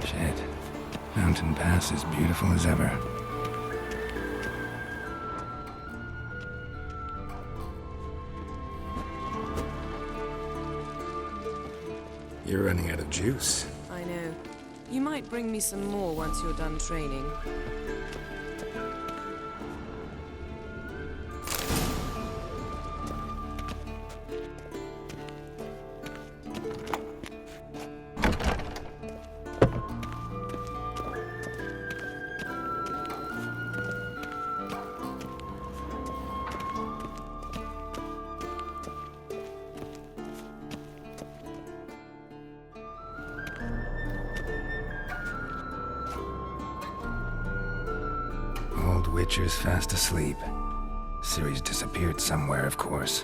Shit. Mountain Pass is beautiful as ever. You're running out of juice. I know. You might bring me some more once you're done training. Old Witcher's fast asleep. Ciri's disappeared somewhere, of course.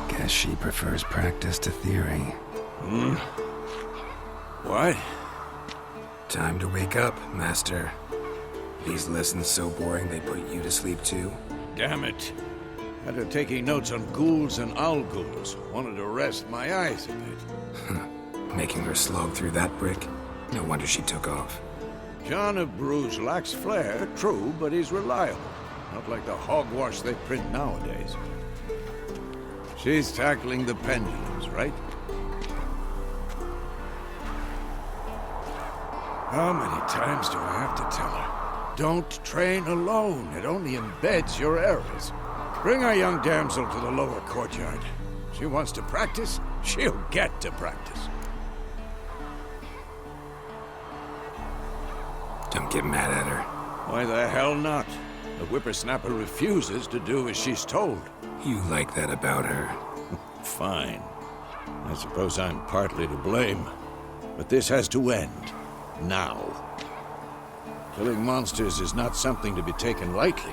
Guess she prefers practice to theory. What? Time to wake up, Master. These lessons so boring they put you to sleep too? Damn it. Had her taking notes on ghouls and owl ghouls. Wanted to rest my eyes a bit. Making her slog through that brick? No wonder she took off. John of Bruges lacks flair, true, but he's reliable. Not like the hogwash they print nowadays. She's tackling the pendulums, right? How many times do I have to tell her? Don't train alone. It only embeds your errors. Bring our young damsel to the lower courtyard. She wants to practice, she'll get to practice. Don't get mad at her. Why the hell not? The whippersnapper refuses to do as she's told. You like that about her. Fine. I suppose I'm partly to blame. But this has to end. Now. Killing monsters is not something to be taken lightly.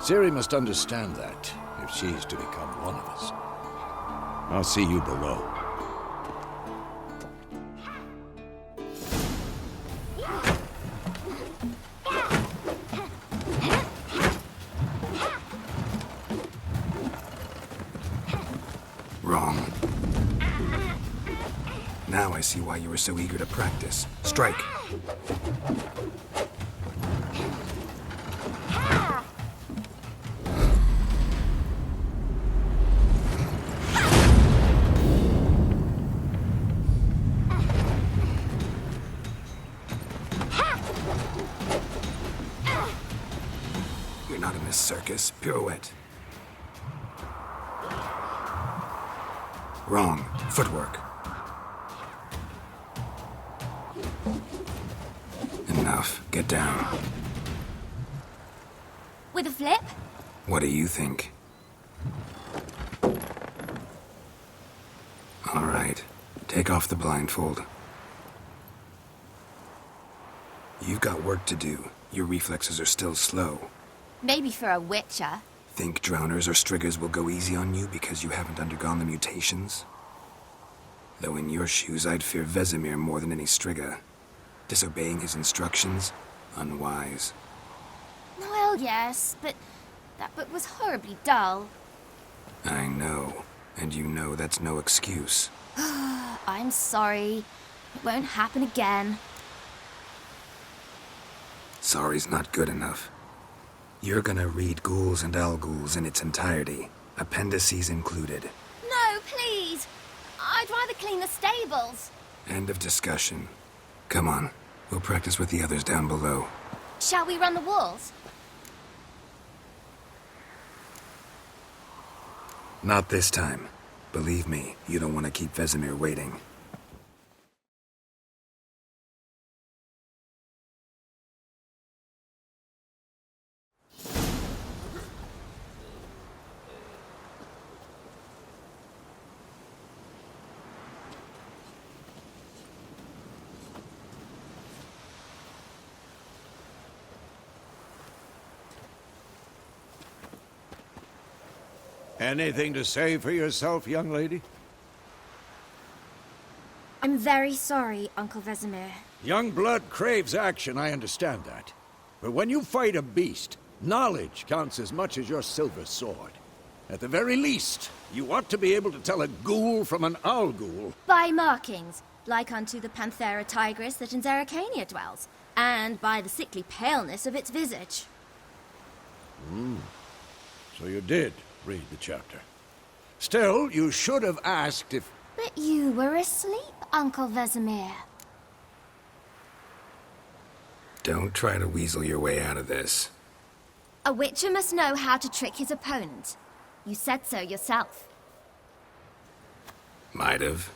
Ciri must understand that, if she's to become one of us. I'll see you below. Wrong. Now I see why you were so eager to practice. Strike! You're not in this circus. Pirouette. Wrong. Footwork. Enough. Get down. With a flip? What do you think? All right. Take off the blindfold. You've got work to do. Your reflexes are still slow. Maybe for a witcher. Think drowners or striggers will go easy on you because you haven't undergone the mutations? Though in your shoes, I'd fear Vesemir more than any strigger. Disobeying his instructions? Unwise. Well, yes, but that book was horribly dull. I know. And you know that's no excuse. I'm sorry. It won't happen again. Sorry's not good enough. You're gonna read Ghouls and Ghouls in its entirety, appendices included. No, please! I'd rather clean the stables. End of discussion. Come on, we'll practice with the others down below. Shall we run the walls? Not this time. Believe me, you don't want to keep Vesemir waiting. Anything to say for yourself, young lady? I'm very sorry, Uncle Vesemir. Young blood craves action, I understand that. But when you fight a beast, knowledge counts as much as your silver sword. At the very least, you ought to be able to tell a ghoul from an owl ghoul. By markings, like unto the Panthera tigris that in Zeracania dwells, and by the sickly paleness of its visage. So you did read the chapter. Still, you should have asked if... But you were asleep, Uncle Vesemir. Don't try to weasel your way out of this. A witcher must know how to trick his opponent. You said so yourself. Might have.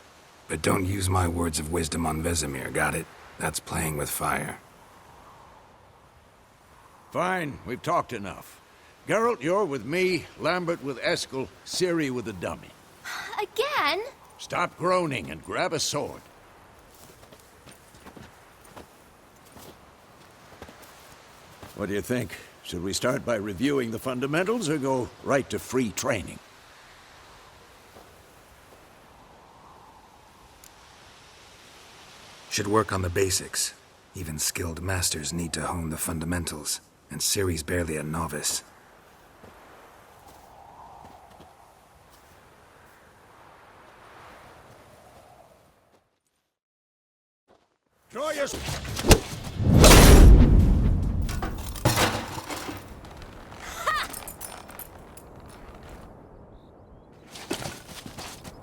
But don't use my words of wisdom on Vesemir, got it? That's playing with fire. Fine, we've talked enough. Geralt, you're with me, Lambert with Eskel, Ciri with the dummy. Again? Stop groaning and grab a sword. What do you think? Should we start by reviewing the fundamentals or go right to free training? Should work on the basics. Even skilled masters need to hone the fundamentals, and Ciri's barely a novice. Draw your...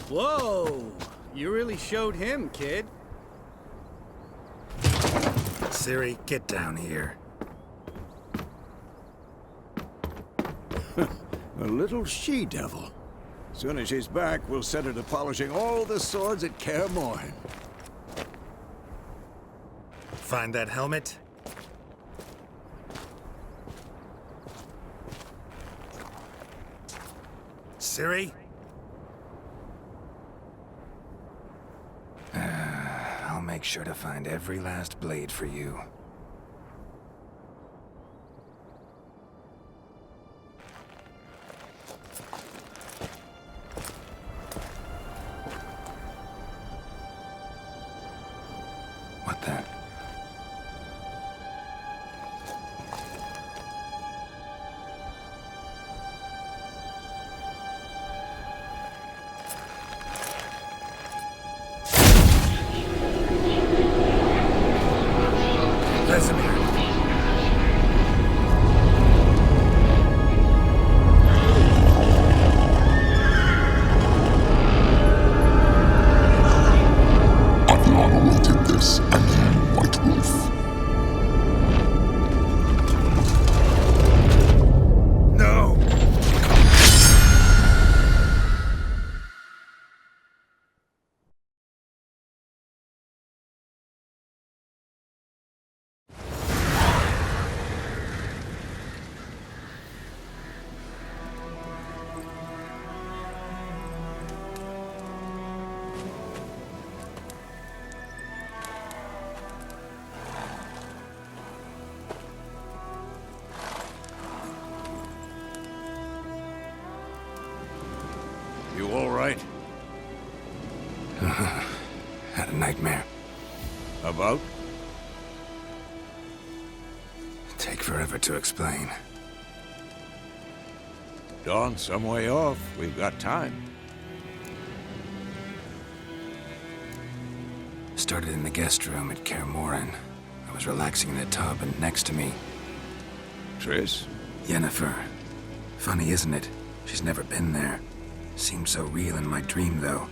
Whoa! You really showed him, kid. Ciri, get down here. A little she-devil. Soon as she's back, we'll set her to polishing all the swords at Kaer Morhen. Find that helmet? Ciri? I'll make sure to find every last blade for you. What the? Vesemir. I've long awaited this, and you, White Wolf. No! You all right? Had a nightmare. About? Take forever to explain. Dawn's some way off. We've got time. Started in the guest room at Kaer Morhen. I was relaxing in a tub, and next to me, Triss? Yennefer. Funny, isn't it? She's never been there. Seemed so real in my dream, though.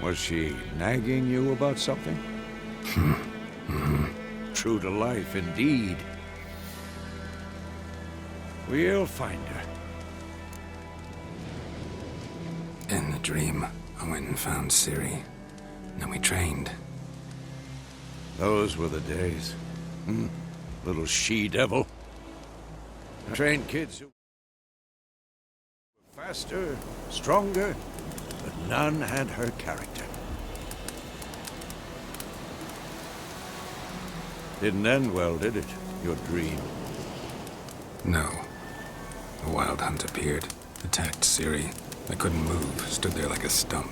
Was she nagging you about something? True to life, indeed. We'll find her. In the dream, I went and found Ciri. Then we trained. Those were the days. Little she-devil. Trained kids who were faster, stronger, but none had her character. Didn't end well, did it? Your dream? No. A wild hunt appeared, attacked Ciri. I couldn't move, stood there like a stump.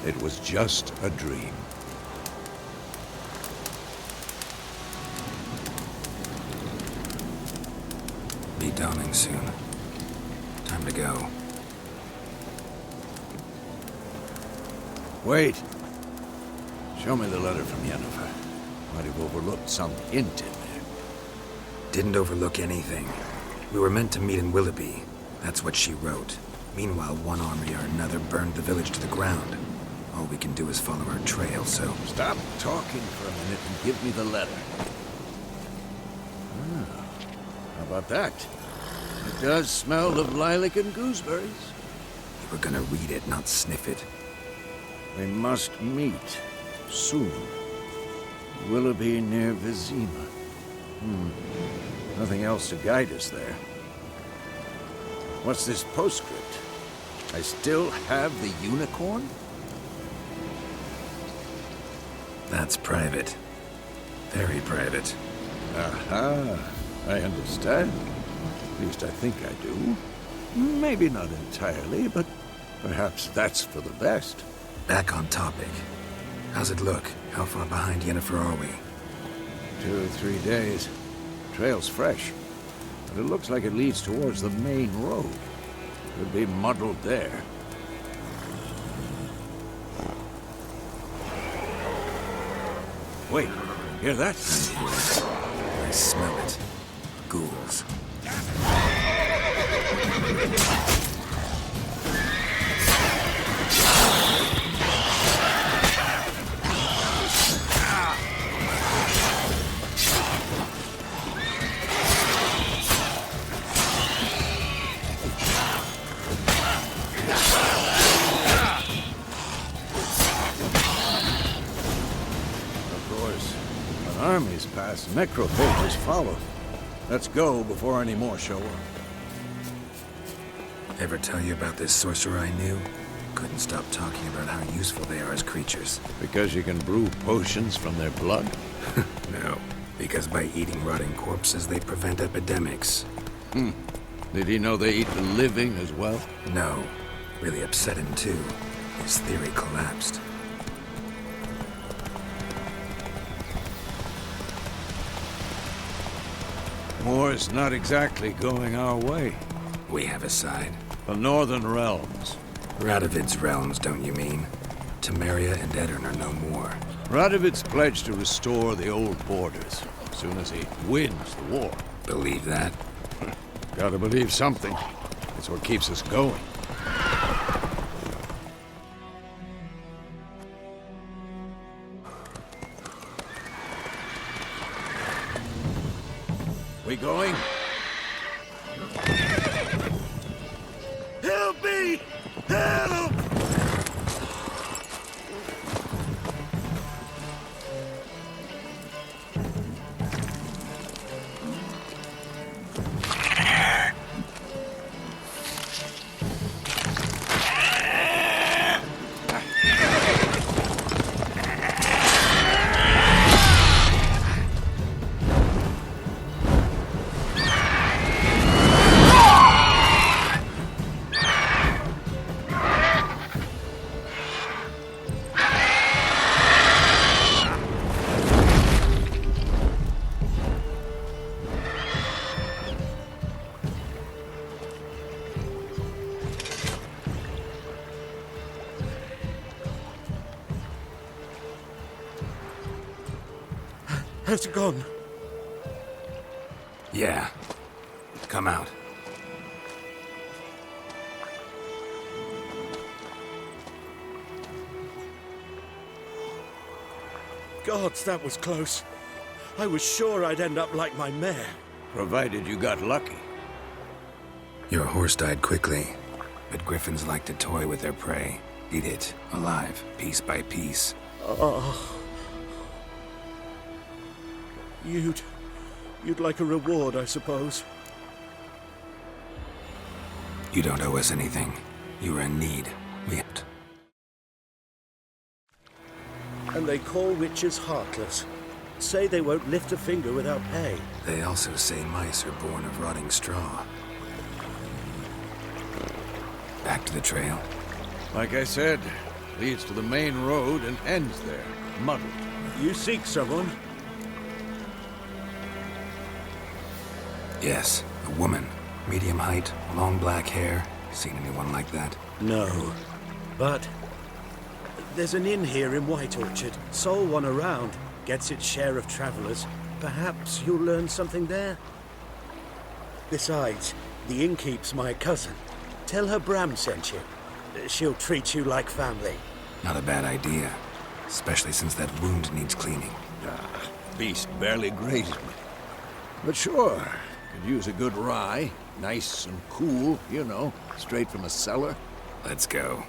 It was just a dream. Be dawning soon. Time to go. Wait. Show me the letter from Yennefer. Might have overlooked some hint in there. Didn't overlook anything. We were meant to meet in Willoughby. That's what she wrote. Meanwhile, one army or another burned the village to the ground. All we can do is follow her trail, so... Stop talking for a minute and give me the letter. Ah, how about that? It does smell of lilac and gooseberries. You were gonna read it, not sniff it. We must meet soon. Willoughby near Vizima. Nothing else to guide us there. What's this postscript? I still have the unicorn? That's private. Very private. Aha, I understand. At least I think I do. Maybe not entirely, but perhaps that's for the best. Back on topic. How's it look? How far behind Yennefer are we? 2 or 3 days. Trail's fresh, but it looks like it leads towards the main road. Could be muddled there. Wait, hear that? I smell it. Ghouls. Armies pass, necrophages follow. Let's go before any more show up. Ever tell you about this sorcerer I knew? Couldn't stop talking about how useful they are as creatures. Because you can brew potions from their blood? No, because by eating rotting corpses, they prevent epidemics. Did he know they eat the living as well? No. Really upset him, too. His theory collapsed. War's not exactly going our way. We have a side. The Northern Realms. Radovid's realms, don't you mean? Temeria and Edirn are no more. Radovid's pledged to restore the old borders as soon as he wins the war. Believe that? Gotta believe something. It's what keeps us going. We going? Help me! Help! Has it gone? Yeah. Come out. Gods, that was close. I was sure I'd end up like my mare. Provided you got lucky. Your horse died quickly, but griffins like to toy with their prey. Eat it, alive, piece by piece. Oh. You'd like a reward, I suppose. You don't owe us anything. You were in need. We... And they call witches heartless. Say they won't lift a finger without pay. They also say mice are born of rotting straw. Back to the trail. Like I said, Leads to the main road and ends there, muddled. You seek someone? Yes, a woman. Medium height, long black hair. Seen anyone like that? No. But there's an inn here in White Orchard. Sole one around. Gets its share of travelers. Perhaps you'll learn something there? Besides, the innkeep's my cousin. Tell her Bram sent you. She'll treat you like family. Not a bad idea. Especially since that wound needs cleaning. Beast barely grazed me. But sure, could use a good rye. Nice and cool, you know, straight from a cellar. Let's go.